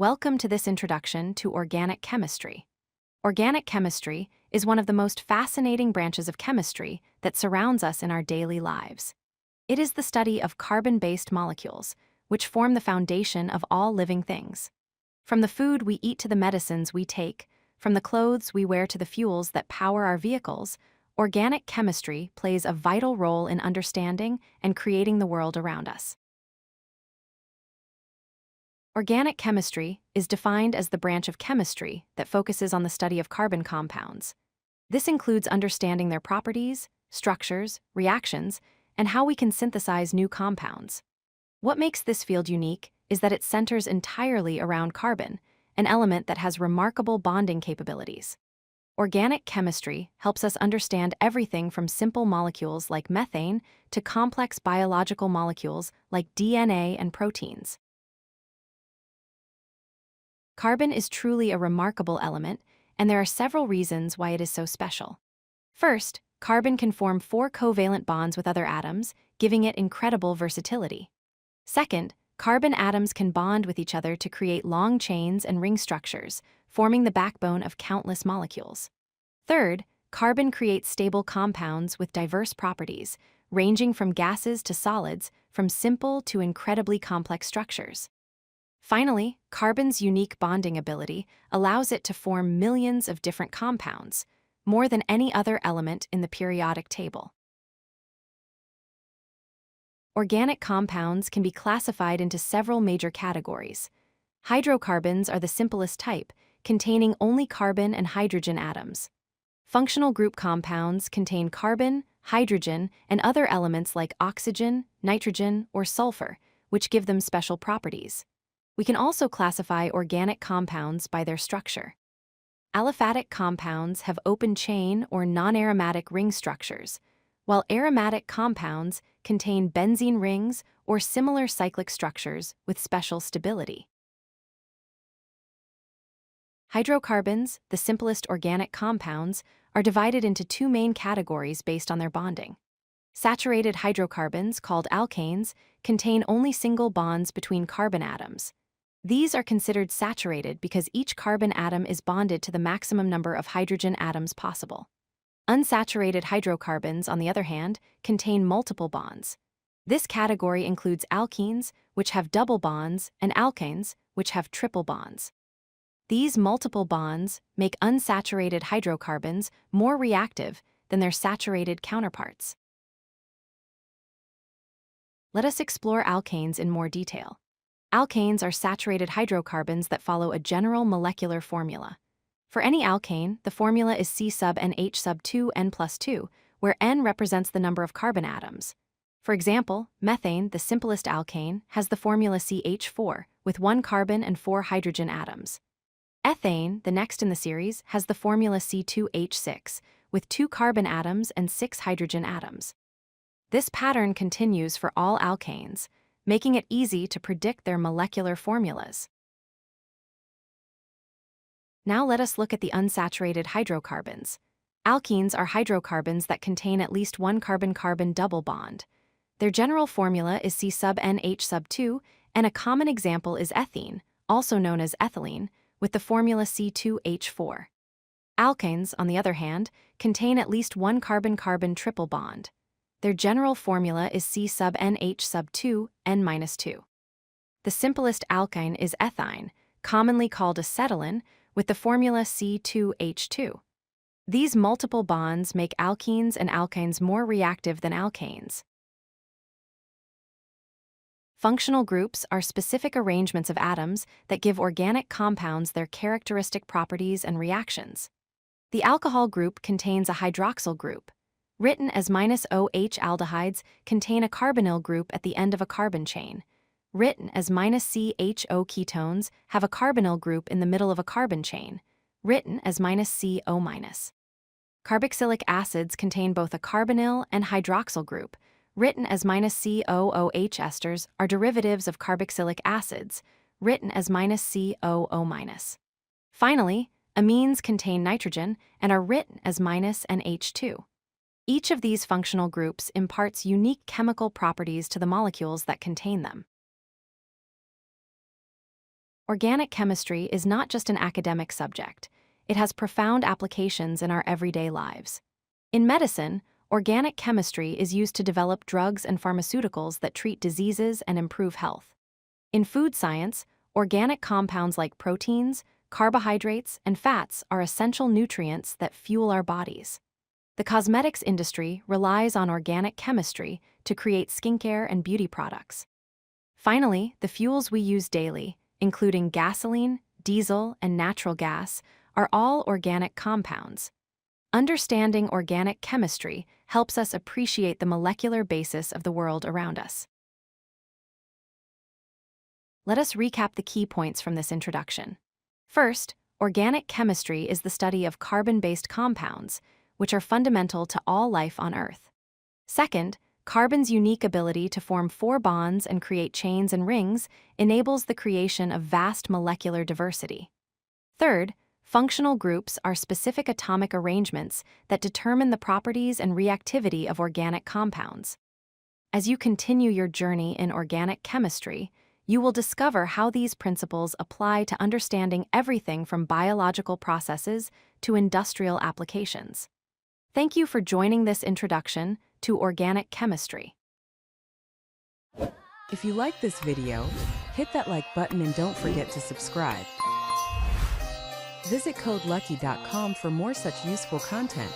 Welcome to this introduction to organic chemistry. Organic chemistry is one of the most fascinating branches of chemistry that surrounds us in our daily lives. It is the study of carbon-based molecules, which form the foundation of all living things. From the food we eat to the medicines we take, from the clothes we wear to the fuels that power our vehicles, organic chemistry plays a vital role in understanding and creating the world around us. Organic chemistry is defined as the branch of chemistry that focuses on the study of carbon compounds. This includes understanding their properties, structures, reactions, and how we can synthesize new compounds. What makes this field unique is that it centers entirely around carbon, an element that has remarkable bonding capabilities. Organic chemistry helps us understand everything from simple molecules like methane to complex biological molecules like DNA and proteins. Carbon is truly a remarkable element, and there are several reasons why it is so special. First, carbon can form 4 covalent bonds with other atoms, giving it incredible versatility. Second, carbon atoms can bond with each other to create long chains and ring structures, forming the backbone of countless molecules. Third, carbon creates stable compounds with diverse properties, ranging from gases to solids, from simple to incredibly complex structures. Finally, carbon's unique bonding ability allows it to form millions of different compounds, more than any other element in the periodic table. Organic compounds can be classified into several major categories. Hydrocarbons are the simplest type, containing only carbon and hydrogen atoms. Functional group compounds contain carbon, hydrogen, and other elements like oxygen, nitrogen, or sulfur, which give them special properties. We can also classify organic compounds by their structure. Aliphatic compounds have open chain or non-aromatic ring structures, while aromatic compounds contain benzene rings or similar cyclic structures with special stability. Hydrocarbons, the simplest organic compounds, are divided into 2 main categories based on their bonding. Saturated hydrocarbons, called alkanes, contain only single bonds between carbon atoms. These are considered saturated because each carbon atom is bonded to the maximum number of hydrogen atoms possible. Unsaturated hydrocarbons, on the other hand, contain multiple bonds. This category includes alkenes, which have double bonds, and alkanes, which have triple bonds. These multiple bonds make unsaturated hydrocarbons more reactive than their saturated counterparts. Let us explore alkanes in more detail. Alkanes are saturated hydrocarbons that follow a general molecular formula. For any alkane, the formula is C sub NH sub 2 N plus 2, where N represents the number of carbon atoms. For example, methane, the simplest alkane, has the formula CH4, with 1 carbon and 4 hydrogen atoms. Ethane, the next in the series, has the formula C2H6, with 2 carbon atoms and 6 hydrogen atoms. This pattern continues for all alkanes, making it easy to predict their molecular formulas. Now let us look at the unsaturated hydrocarbons. Alkenes are hydrocarbons that contain at least 1 carbon-carbon double bond. Their general formula is C sub NH sub 2, and a common example is ethene, also known as ethylene, with the formula C2H4. Alkanes, on the other hand, contain at least 1 carbon-carbon triple bond. Their general formula is C sub NH sub 2, N minus 2. The simplest alkyne is ethyne, commonly called acetylene, with the formula C2H2. These multiple bonds make alkenes and alkynes more reactive than alkanes. Functional groups are specific arrangements of atoms that give organic compounds their characteristic properties and reactions. The alcohol group contains a hydroxyl group. Written as -OH aldehydes contain a carbonyl group at the end of a carbon chain. Written as -CHO ketones have a carbonyl group in the middle of a carbon chain. Written as -CO-. Carboxylic acids contain both a carbonyl and hydroxyl group. Written as -COOH esters are derivatives of carboxylic acids. Written as -COO-. Finally, amines contain nitrogen and are written as -NH2. Each of these functional groups imparts unique chemical properties to the molecules that contain them. Organic chemistry is not just an academic subject. It has profound applications in our everyday lives. In medicine, organic chemistry is used to develop drugs and pharmaceuticals that treat diseases and improve health. In food science, organic compounds like proteins, carbohydrates, and fats are essential nutrients that fuel our bodies. The cosmetics industry relies on organic chemistry to create skincare and beauty products. Finally, the fuels we use daily, including gasoline, diesel, and natural gas, are all organic compounds. Understanding organic chemistry helps us appreciate the molecular basis of the world around us. Let us recap the key points from this introduction. First, organic chemistry is the study of carbon-based compounds, which are fundamental to all life on Earth. Second, carbon's unique ability to form 4 bonds and create chains and rings enables the creation of vast molecular diversity. Third, functional groups are specific atomic arrangements that determine the properties and reactivity of organic compounds. As you continue your journey in organic chemistry, you will discover how these principles apply to understanding everything from biological processes to industrial applications. Thank you for joining this introduction to organic chemistry. If you like this video, hit that like button and don't forget to subscribe. Visit codelucky.com for more such useful content.